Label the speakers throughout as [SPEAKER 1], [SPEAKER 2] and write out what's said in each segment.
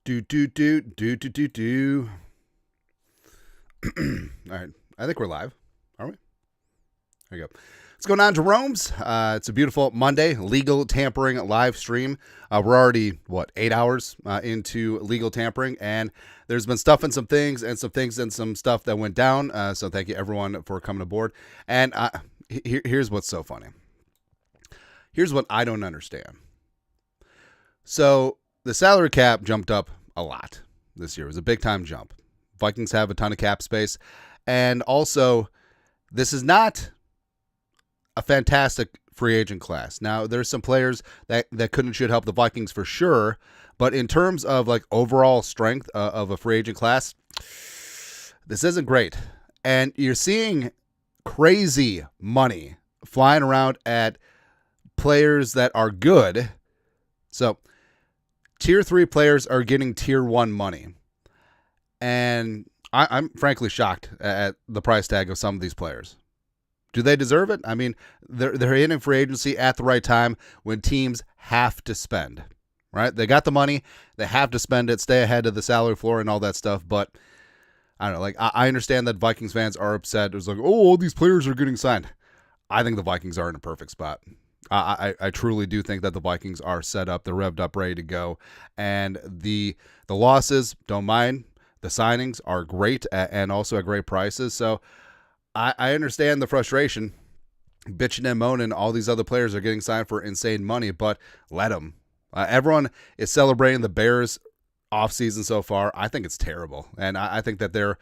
[SPEAKER 1] Do do do do do do do. All right, I think we're live, are we? There you go. What's going on, Jerome's? It's a beautiful Monday, legal tampering live stream. We're already 8 hours into legal tampering, and there's been stuff and some things and some stuff that went down. So thank you everyone for coming aboard. And here's what's so funny. Here's what I don't understand. So the salary cap jumped up a lot this year. It was a big time jump. Vikings have a ton of cap space, and also this is not a fantastic free agent class. Now, there's some players that could and should help the Vikings for sure, but in terms of like overall strength of a free agent class, this isn't great. And you're seeing crazy money flying around at players that are good. So, tier 3 players are getting tier 1 money. And I'm frankly shocked at the price tag of some of these players. Do they deserve it? I mean, they're in free agency at the right time when teams have to spend, right? They got the money. They have to spend it, stay ahead of the salary floor and all that stuff. But I don't know. Like, I understand that Vikings fans are upset. It was like, oh, all these players are getting signed. I think the Vikings are in a perfect spot. I truly do think that the Vikings are set up. They're revved up, ready to go. And the losses, don't mind. The signings are great and also at great prices. So I understand the frustration, bitching and moaning. All these other players are getting signed for insane money, but let them. Everyone is celebrating the Bears offseason so far. I think it's terrible, and I think that they're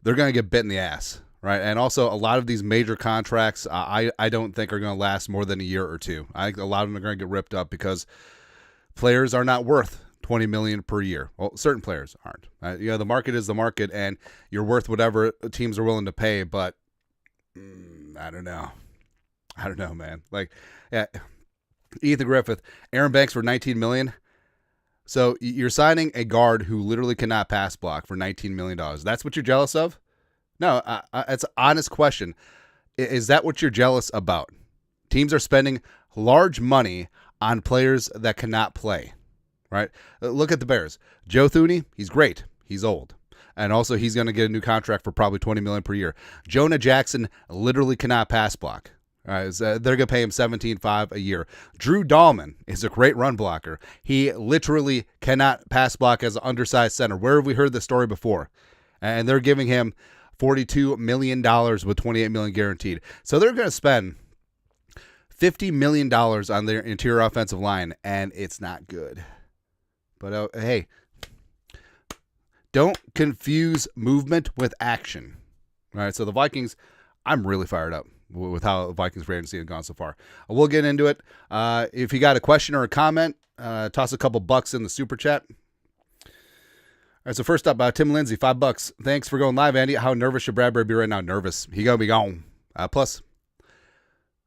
[SPEAKER 1] going to get bit in the ass, right? And also, a lot of these major contracts, I don't think are going to last more than a year or two. I think a lot of them are going to get ripped up because players are not worth $20 million per year. Well, certain players aren't. The market is the market, and you're worth whatever teams are willing to pay. But I don't know. I don't know, man. Like, yeah, Ethan Griffith, Aaron Banks for $19 million. So you're signing a guard who literally cannot pass block for $19 million. That's what you're jealous of? No, it's an honest question. Is that what you're jealous about? Teams are spending large money on players that cannot play. Right? Look at the Bears. Joe Thuney, he's great. He's old. And also he's going to get a new contract for probably $20 million per year. Jonah Jackson literally cannot pass block. All right, so they're going to pay him $17.5 a year. Drew Dahlman is a great run blocker. He literally cannot pass block as an undersized center. Where have we heard this story before? And they're giving him $42 million with $28 million guaranteed. So they're going to spend $50 million on their interior offensive line, and it's not good. But hey, don't confuse movement with action. All right, so the Vikings, I'm really fired up with how the Vikings free agency has gone so far. We'll get into it. If you got a question or a comment, toss a couple bucks in the super chat. All right, so first up, Tim Lindsay, $5. Thanks for going live, Andy. How nervous should Bradbury be right now? Nervous. He gonna be gone. Plus.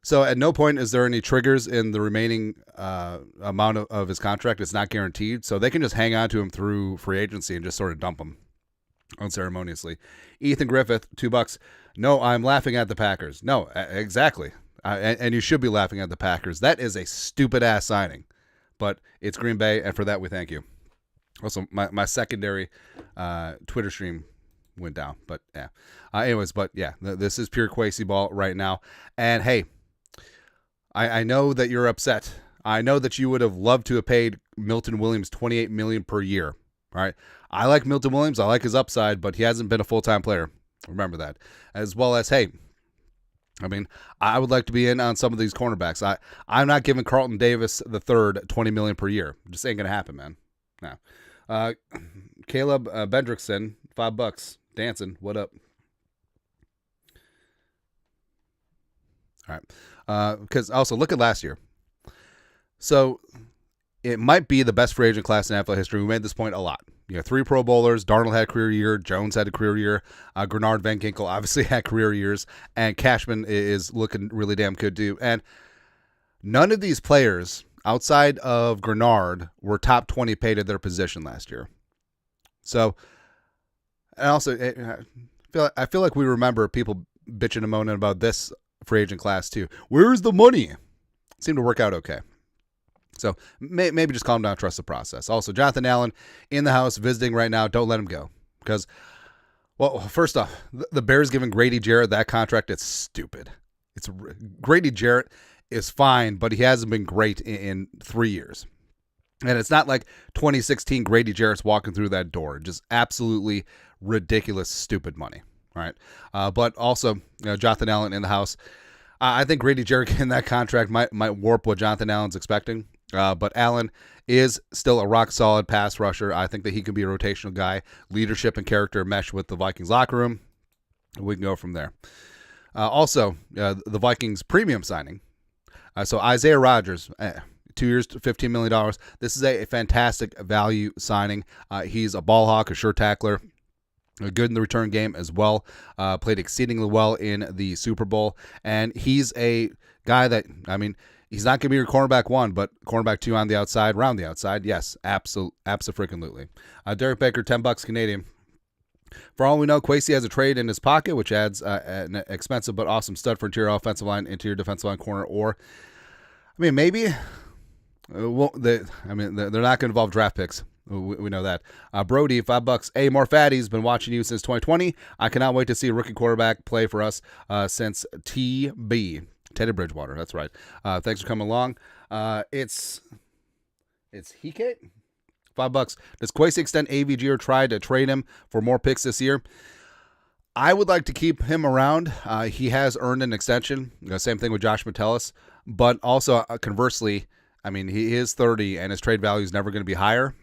[SPEAKER 1] So at no point is there any triggers in the remaining amount of his contract. It's not guaranteed. So they can just hang on to him through free agency and just sort of dump him unceremoniously. Ethan Griffith, $2. No, I'm laughing at the Packers. No, exactly. And you should be laughing at the Packers. That is a stupid-ass signing. But it's Green Bay, and for that we thank you. Also, my secondary Twitter stream went down. But yeah. This is pure Quasi ball right now. And hey, I know that you're upset. I know that you would have loved to have paid Milton Williams $28 million per year. All right. I like Milton Williams. I like his upside, but he hasn't been a full-time player. Remember that. As well as, hey, I mean, I would like to be in on some of these cornerbacks. I'm not giving Carlton Davis the third $20 million per year. Just ain't gonna happen, man. No. Caleb Bendrickson, $5. Dancing. What up? All right. Because also look at last year. So it might be the best free agent class in NFL history. We made this point a lot. 3 Pro Bowlers. Darnold had a career year. Jones had a career year. Grenard Van Ginkel obviously had career years. And Cashman is looking really damn good too. And none of these players outside of Grenard were top 20 paid at their position last year. So, and also, I feel like we remember people bitching and moaning about this free agent class too. Where's the money? Seemed to work out okay. So maybe just calm down, trust the process. Also, Jonathan Allen in the house visiting right now. Don't let him go because, well, first off, the Bears giving Grady Jarrett that contract, it's stupid. Grady Jarrett is fine, but he hasn't been great in 3 years. And it's not like 2016 Grady Jarrett's walking through that door. Just absolutely ridiculous, stupid money. All right. But also, Jonathan Allen in the house. I think Grady Jarrett in that contract might warp what Jonathan Allen's expecting. But Allen is still a rock-solid pass rusher. I think that he can be a rotational guy. Leadership and character mesh with the Vikings locker room. We can go from there. Also, the Vikings premium signing. So Isaiah Rodgers, 2 years, $15 million. This is a fantastic value signing. He's a ball hawk, a sure tackler. Good in the return game as well. Played exceedingly well in the Super Bowl. And he's a guy that, I mean, he's not going to be your cornerback 1, but cornerback 2 on the outside, round the outside. Yes, absolutely. Derek Baker, $10 Canadian. For all we know, Kwesi has a trade in his pocket, which adds an expensive but awesome stud for interior offensive line, interior defensive line corner, or, I mean, maybe. They're not going to involve draft picks. We know that. Brody, $5. Hey, more fatties. Been watching you since 2020. I cannot wait to see a rookie quarterback play for us since TB. Teddy Bridgewater. That's right. Thanks for coming along. It's Hike. $5. Does Kwesi extend AVG or try to trade him for more picks this year? I would like to keep him around. He has earned an extension. Same thing with Josh Metellus. But also, conversely, I mean, he is 30 and his trade value is never going to be higher.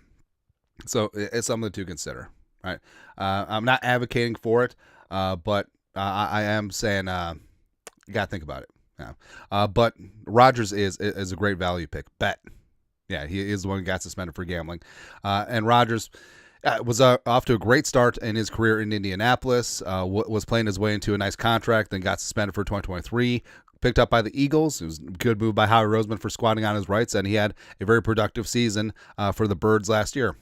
[SPEAKER 1] So it's something to consider, right? I'm not advocating for it, but I am saying you got to think about it. Yeah. But Rodgers is a great value pick. Bet. Yeah, he is the one who got suspended for gambling. And Rodgers was off to a great start in his career in Indianapolis, was playing his way into a nice contract, then got suspended for 2023. Picked up by the Eagles. It was a good move by Howie Roseman for squatting on his rights, and he had a very productive season for the Birds last year.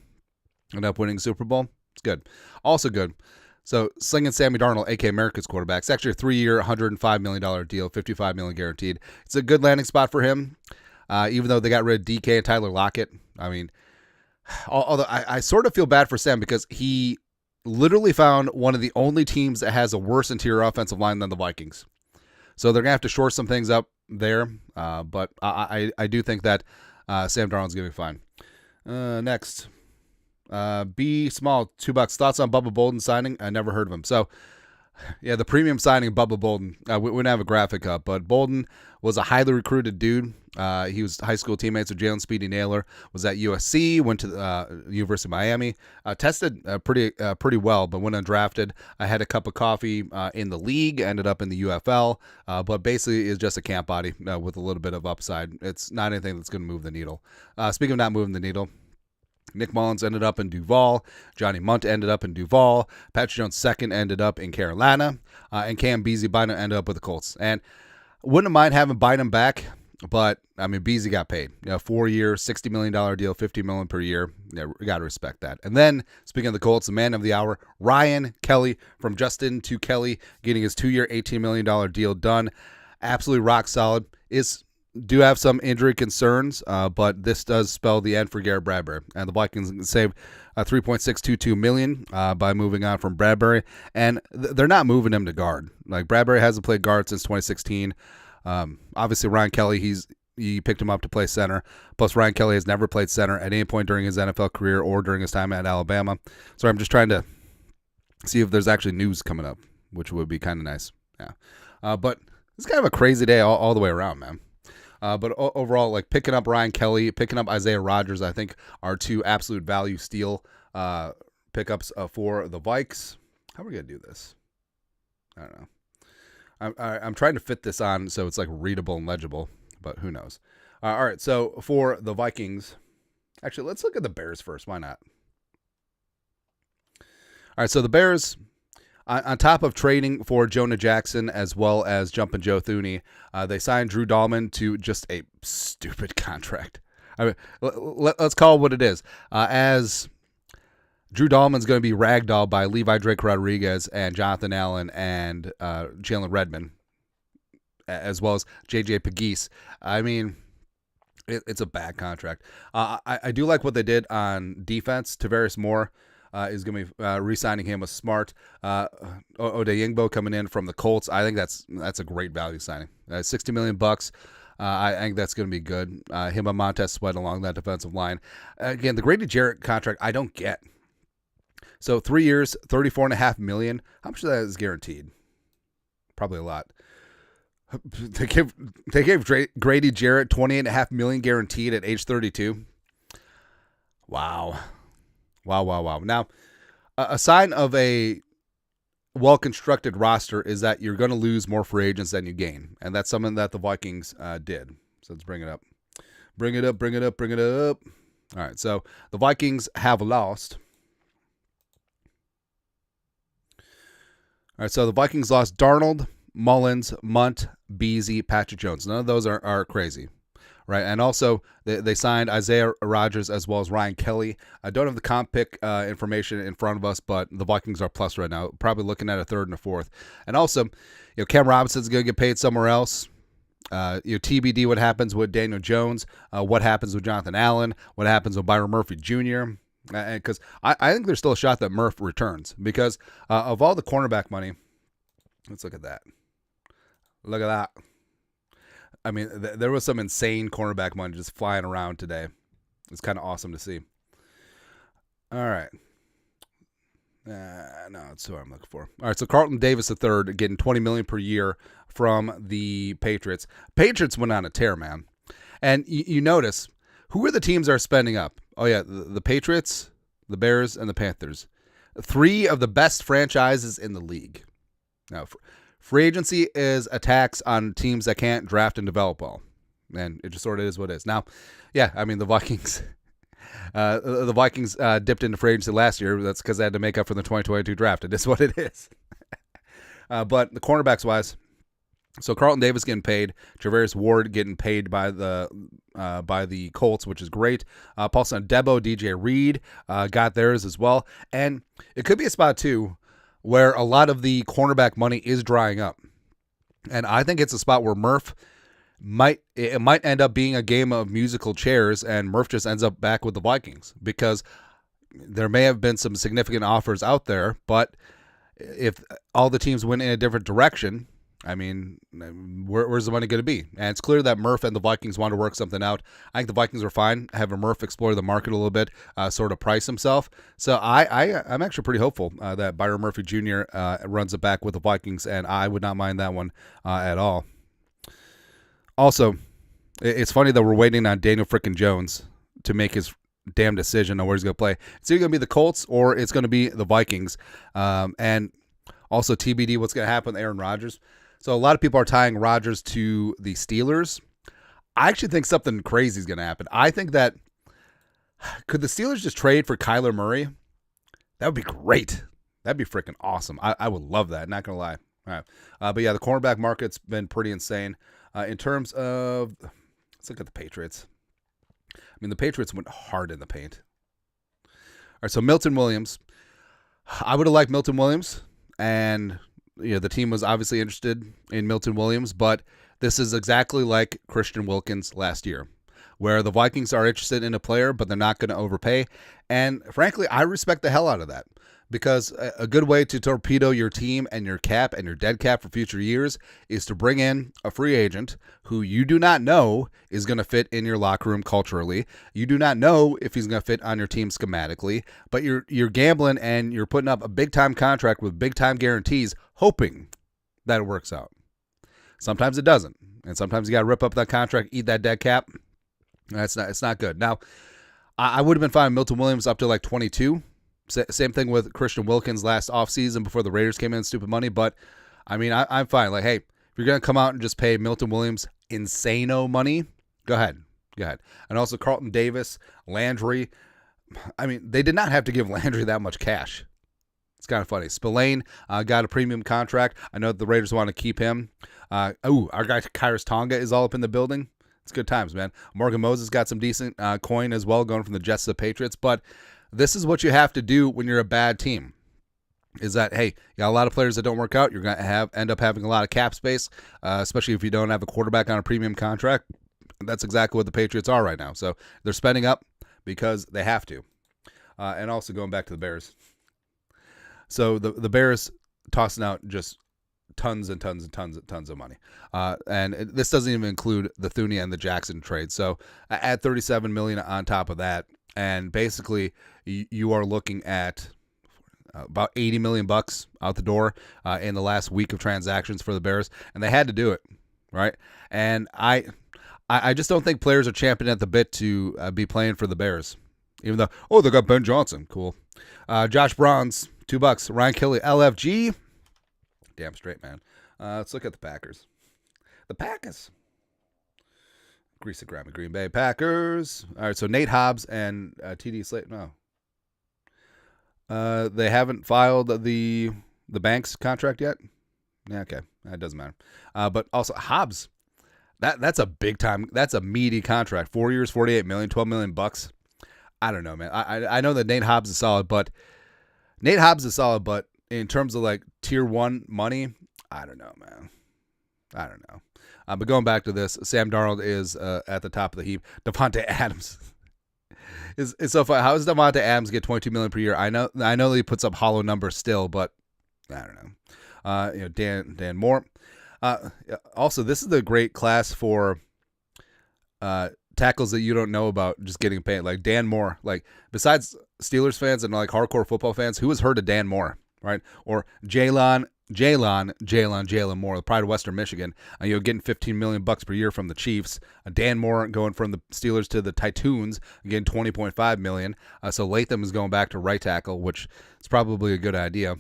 [SPEAKER 1] Ended up winning the Super Bowl. It's good. Also good. So slinging Sammy Darnold, a.k.a. America's quarterback. It's actually a 3-year, $105 million deal, $55 million guaranteed. It's a good landing spot for him, even though they got rid of DK and Tyler Lockett. I mean, although I sort of feel bad for Sam because he literally found one of the only teams that has a worse interior offensive line than the Vikings. So they're going to have to shore some things up there. But I do think that Sam Darnold's going to be fine. Next. B Small, $2. Thoughts on Bubba Bolden signing? I never heard of him. So, yeah, the premium signing, Bubba Bolden. We didn't have a graphic up, but Bolden was a highly recruited dude. He was high school teammates with Jalen Speedy Naylor. Was at USC. Went to the University of Miami. Tested pretty well, but went undrafted. I had a cup of coffee in the league. Ended up in the UFL, but basically is just a camp body with a little bit of upside. It's not anything that's going to move the needle. Speaking of not moving the needle, Nick Mullins ended up in Duval. Johnny Munt ended up in Duval. Patrick Jones II ended up in Carolina. And Cam Beasley-Bynum ended up with the Colts. And wouldn't mind having Bynum back, but, I mean, Beasley got paid. 4-year, $60 million deal, $50 million per year. Yeah, we got to respect that. And then, speaking of the Colts, the man of the hour, Ryan Kelly, from Justin to Kelly, getting his 2-year, $18 million deal done. Absolutely rock solid. Do have some injury concerns, but this does spell the end for Garrett Bradbury. And the Vikings saved $3.622 million by moving on from Bradbury. And they're not moving him to guard. Like, Bradbury hasn't played guard since 2016. Obviously, Ryan Kelly, he picked him up to play center. Plus, Ryan Kelly has never played center at any point during his NFL career or during his time at Alabama. So I'm just trying to see if there's actually news coming up, which would be kind of nice. Yeah. But it's kind of a crazy day all the way around, man. But overall, like, picking up Ryan Kelly, picking up Isaiah Rodgers, I think are two absolute value steal pickups for the Vikes. How are we going to do this? I don't know. I'm trying to fit this on so it's like readable and legible, but who knows? All right, so for the Vikings, actually, let's look at the Bears first. Why not? All right, so the Bears, on top of trading for Jonah Jackson as well as Jumpin' Joe Thuney, they signed Drew Dahlman to just a stupid contract. I mean, let's call it what it is. As Drew Dahlman's going to be ragdolled by Levi Drake Rodriguez and Jonathan Allen and Jalen Redmond, as well as J.J. Pegues. I mean, It's a bad contract. I do like what they did on defense. Tavares Moore is going to be re-signing him with Smart. Odeyingbo coming in from the Colts. I think that's a great value signing. $60 million. I think that's going to be good. Him and Montez Sweat along that defensive line. Again, the Grady Jarrett contract I don't get. So 3 years, $34.5 million. How much of that is guaranteed? Probably a lot. They gave Grady Jarrett $28.5 million guaranteed at age 32. Wow. Now, a sign of a well-constructed roster is that you're going to lose more free agents than you gain, and that's something that the Vikings did. So let's bring it up. Bring it up. All right, so the Vikings have lost. All right, so the Vikings lost Darnold, Mullins, Munt, Beasley, Patrick Jones. None of those are crazy, right? And also, they signed Isaiah Rodgers as well as Ryan Kelly. I don't have the comp pick information in front of us, but the Vikings are plus right now, probably looking at a third and a fourth. And also, Cam Robinson's going to get paid somewhere else. TBD what happens with Daniel Jones, what happens with Jonathan Allen, what happens with Byron Murphy Jr., because I think there's still a shot that Murph returns because of all the cornerback money. Let's look at that. Look at that. I mean, there was some insane cornerback money just flying around today. It's kind of awesome to see. All right. No, that's who I'm looking for. All right, so Carlton Davis III getting $20 million per year from the Patriots. Patriots went on a tear, man. And you notice, who are the teams that are spending up? Oh, yeah, the Patriots, the Bears, and the Panthers. 3 of the best franchises in the league. Now, free agency is a tax on teams that can't draft and develop well. And it just sort of is what it is. Now, yeah, I mean, the Vikings dipped into free agency last year. That's because they had to make up for the 2022 draft. It is what it is. But the cornerbacks-wise, so Carlton Davis getting paid, Travaris Ward getting paid by the Colts, which is great. Paulson Debo, DJ Reed got theirs as well. And it could be a spot, too, where a lot of the cornerback money is drying up. And I think it's a spot where Murph might end up being a game of musical chairs, and Murph just ends up back with the Vikings because there may have been some significant offers out there, but if all the teams went in a different direction, I mean, where's the money going to be? And it's clear that Murph and the Vikings want to work something out. I think the Vikings are fine having Murph explore the market a little bit, sort of price himself. So I'm actually pretty hopeful that Byron Murphy Jr. Runs it back with the Vikings, and I would not mind that one at all. Also, it's funny that we're waiting on Daniel frickin' Jones to make his damn decision on where he's going to play. It's either going to be the Colts or it's going to be the Vikings. And also TBD what's going to happen with Aaron Rodgers. So a lot of people are tying Rodgers to the Steelers. I actually think something crazy is going to happen. I think that could the Steelers just trade for Kyler Murray? That would be great. That'd be freaking awesome. I would love that. Not going to lie. All right. But yeah, the cornerback market's been pretty insane. In terms of, let's look at the Patriots. I mean, the Patriots went hard in the paint. All right, so Milton Williams. I would have liked Milton Williams, and the team was obviously interested in Milton Williams, but this is exactly like Christian Wilkins last year, where the Vikings are interested in a player, but they're not going to overpay. And frankly, I respect the hell out of that. Because a good way to torpedo your team and your cap and your dead cap for future years is to bring in a free agent who you do not know is going to fit in your locker room culturally. You do not know if he's going to fit on your team schematically, but you're gambling and you're putting up a big-time contract with big-time guarantees hoping that it works out. Sometimes it doesn't, and sometimes you got to rip up that contract, eat that dead cap. It's not good. Now, I would have been fine with Milton Williams up to like 22. Same thing with Christian Wilkins last offseason before the Raiders came in stupid money. But, I mean, I'm fine. Like, hey, if you're going to come out and just pay Milton Williams insano money, go ahead. And also Carlton Davis, Landry. I mean, they did not have to give Landry that much cash. It's kind of funny. Spillane got a premium contract. I know the Raiders want to keep him. Our guy Kyrus Tonga is all up in the building. It's good times, man. Morgan Moses got some decent coin as well going from the Jets to the Patriots. But this is what you have to do when you're a bad team. Is that, hey, you got a lot of players that don't work out. You're going to end up having a lot of cap space, especially if you don't have a quarterback on a premium contract. That's exactly what the Patriots are right now. So they're spending up because they have to. And also going back to the Bears. So the Bears tossing out just tons and tons and tons and tons of money. And this doesn't even include the Thuney and the Jackson trade. So add $37 million on top of that. And basically you are looking at about $80 million out the door in the last week of transactions for the Bears. And they had to do it, right? And I just don't think players are champing at the bit to be playing for the Bears. Even though, they got Ben Johnson. Cool. Josh Browns, $2. Ryan Kelly, LFG. Damn straight, man. Let's look at the Packers. The Packers. Grease the Grammy Green Bay Packers. All right, so Nate Hobbs and TD Slate. No. They haven't filed the Banks contract yet. Yeah, okay. That doesn't matter. But also Hobbs. That's a big time. That's a meaty contract. 4 years, $48 million, $12 million. I don't know, man. I know that Nate Hobbs is solid, but in terms of like tier 1 money, I don't know, man. I don't know. But going back to this, Sam Darnold is at the top of the heap. Devontae Adams is so funny. How does Devontae Adams get $22 million per year? I know that he puts up hollow numbers still, but I don't know. Dan Moore. Also, this is the great class for tackles that you don't know about just getting paid. Like Dan Moore. Like besides Steelers fans and like hardcore football fans, who has heard of Dan Moore, right? Or Jalen Moore, the pride of Western Michigan. Getting $15 million per year from the Chiefs. Dan Moore going from the Steelers to the Titans, getting $20.5 million. So Latham is going back to right tackle, which is probably a good idea.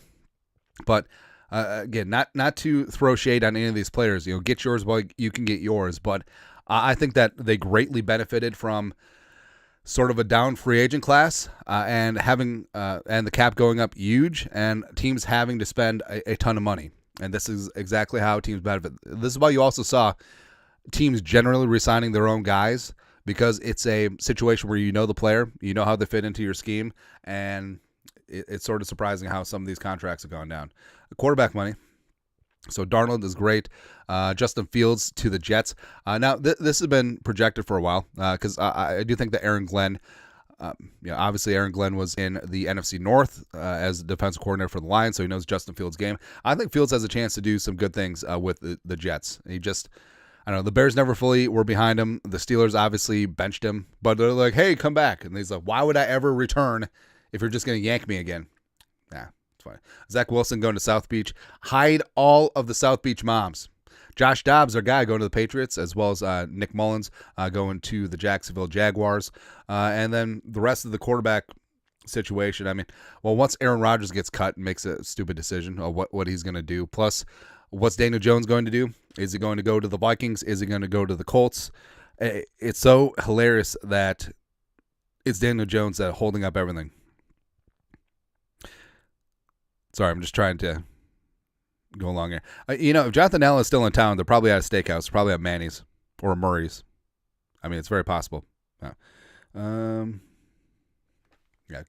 [SPEAKER 1] But again, not to throw shade on any of these players. Get yours while you can get yours. But I think that they greatly benefited from sort of a down free agent class and having and the cap going up huge and teams having to spend a ton of money. And this is exactly how teams benefit. This is why you also saw teams generally re-signing their own guys, because it's a situation where you know the player, you know how they fit into your scheme, and it's sort of surprising how some of these contracts have gone down. Quarterback money. So Darnold is great. Justin Fields to the Jets. Now, this has been projected for a while because I do think that Aaron Glenn, obviously Aaron Glenn was in the NFC North as defensive coordinator for the Lions, so he knows Justin Fields' game. I think Fields has a chance to do some good things with the Jets. I don't know, the Bears never fully were behind him. The Steelers obviously benched him, but they're like, hey, come back. And he's like, why would I ever return if you're just going to yank me again? Nah. Funny. Zach Wilson going to South Beach. Hide all of the South Beach moms. Josh Dobbs, our guy, going to the Patriots, as well as Nick Mullins going to the Jacksonville Jaguars. And then the rest of the quarterback situation, once Aaron Rodgers gets cut and makes a stupid decision on what he's going to do, plus what's Daniel Jones going to do? Is he going to go to the Vikings? Is he going to go to the Colts? It's so hilarious that it's Daniel Jones that holding up everything. Sorry, I'm just trying to go along here. If Jonathan Allen is still in town, they're probably at a steakhouse, probably at Manny's or Murray's. It's very possible. Yeah,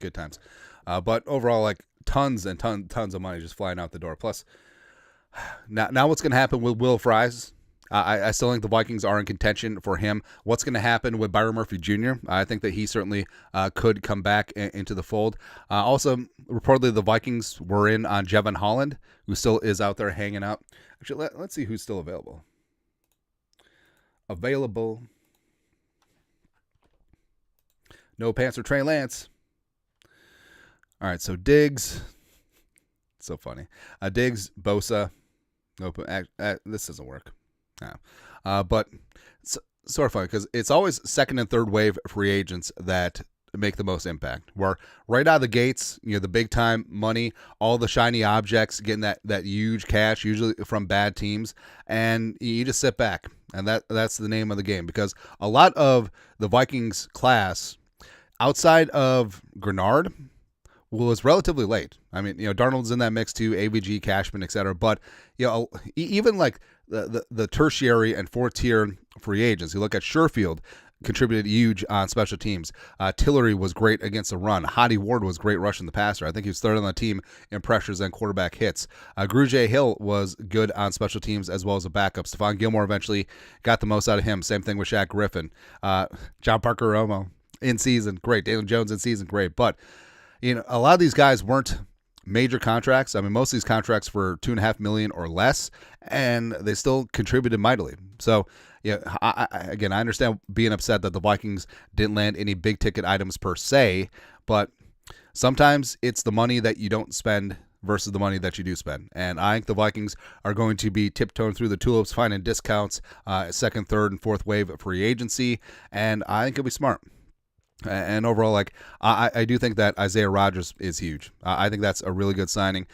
[SPEAKER 1] good times. But overall, like tons and tons of money just flying out the door. Plus, now what's going to happen with Will Fries? I still think the Vikings are in contention for him. What's going to happen with Byron Murphy Jr.? I think that he certainly could come back into the fold. Also, reportedly, the Vikings were in on Jevon Holland, who still is out there hanging out. Actually, let's see who's still available. No pants for Trey Lance. All right, so Diggs. So funny. Diggs, Bosa. Nope, this doesn't work. No. But it's sort of funny because it's always second and third wave free agents that make the most impact. Where right out of the gates, the big time money, all the shiny objects, getting that huge cash, usually from bad teams, and you just sit back. And that's the name of the game, because a lot of the Vikings class, outside of Grenard, was relatively late. Darnold's in that mix too, AVG, Cashman, etc. But even like the tertiary and fourth tier free agents, you look at Sherfield, contributed huge on special teams. Tillery was great against the run. Hottie Ward was great rushing the passer. I think he was third on the team in pressures and quarterback hits. Grugier Hill was good on special teams as well as a backup. Stephon Gilmore eventually got the most out of him. Same thing with Shaq Griffin. John Parker Romo in season, great. Daniel Jones in season, great. But a lot of these guys weren't major contracts. I mean, most of these contracts were $2.5 million or less, and they still contributed mightily. So, I understand being upset that the Vikings didn't land any big ticket items per se, but sometimes it's the money that you don't spend versus the money that you do spend. And I think the Vikings are going to be tiptoeing through the tulips, finding discounts, second, third, and fourth wave of free agency, and I think it'll be smart. And overall, I do think that Isaiah Rodgers is huge. I think that's a really good signing,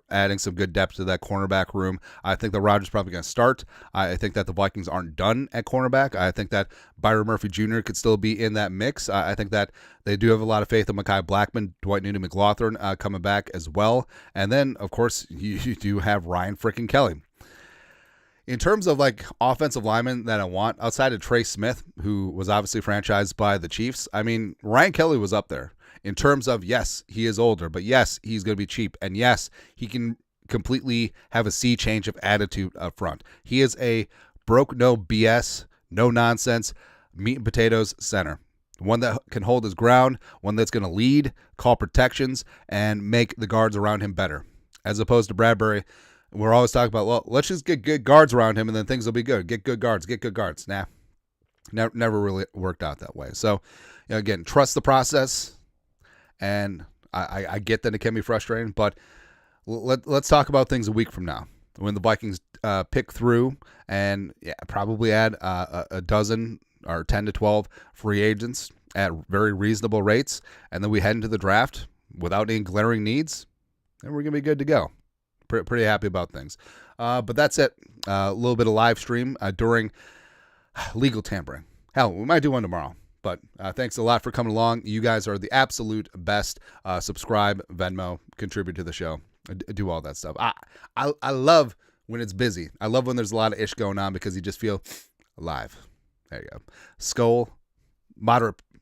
[SPEAKER 1] adding some good depth to that cornerback room. I think that Rodgers is probably going to start. I think that the Vikings aren't done at cornerback. I think that Byron Murphy Jr. could still be in that mix. I think that they do have a lot of faith in Mekhi Blackmon, Dwight Newton-McLaughlin coming back as well. And then, of course, you do have Ryan freaking Kelly. In terms of offensive linemen that I want, outside of Trey Smith, who was obviously franchised by the Chiefs, I mean, Ryan Kelly was up there in terms of, yes, he is older, but yes, he's going to be cheap. And yes, he can completely have a sea change of attitude up front. He is a broke, no BS, no nonsense, meat and potatoes center. One that can hold his ground, one that's going to lead, call protections, and make the guards around him better. As opposed to Bradbury, we're always talking about, well, let's just get good guards around him and then things will be good. Get good guards. Nah, never really worked out that way. So, again, trust the process. And I get that it can be frustrating, but let's talk about things a week from now when the Vikings pick through and probably add a dozen or 10 to 12 free agents at very reasonable rates. And then we head into the draft without any glaring needs, and we're going to be good to go. Pretty happy about things. But that's it. A little bit of live stream during legal tampering. Hell, we might do one tomorrow. But thanks a lot for coming along. You guys are the absolute best. Subscribe, Venmo, contribute to the show. Do all that stuff. I love when it's busy. I love when there's a lot of ish going on because you just feel alive. There you go. Skull, moderate